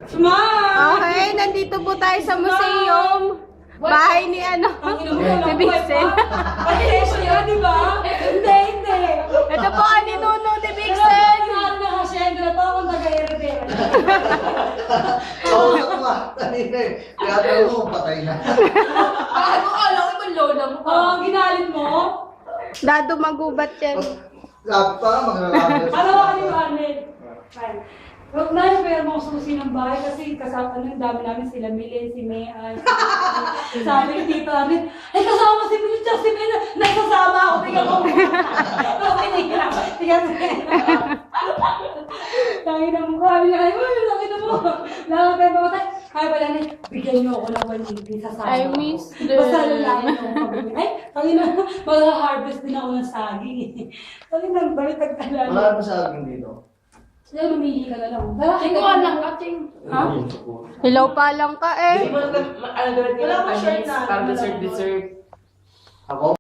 Smile! Okay, nandito po tayo sa museum. Bahay ni ni Vixen. Attention yun, di ba? Hindi. Ito po ang ninuno ni Vixen. Nakasiyempre to kung taga-Eritrea. Oo, ako nga. Kaya tayo mo, patay na. Bakit mo kala ko itong lola mo? Oo, ginalit mo. Dado magubat yan. Sabi pa, maglalabas. Ano ka ni Arnel? Fine. Huwag na yung pera mo susi ng bahay kasi kasama ng dami namin sila Milen, si Mayan. Sabi ni Tito Arnel, ay kasama si Milen tsaka si Mayan, nagsasama ako, tingnan mo. Okay, tingnan mo. Tingnan mo. Tangin na mukha, niya, ay, nakita mo. Nakapaya ba ko tayo? Kaya pala na, bigyan niyo ako ng 180 sa sama. I miss them. Basta lalayan ako pag-uwi. Ay, tangin na, mag-harvest din ako ng saging. Tangin na, balitag ka lang. Wala pa sa akin dito. Sila mamili ka na lang. Tingkuhan lang ka, Ting. Ha? Hilaw pa lang ka Hindi eh. mo ano gawin nila Wala akong shirt Chinese, na. parang dessert. Ako?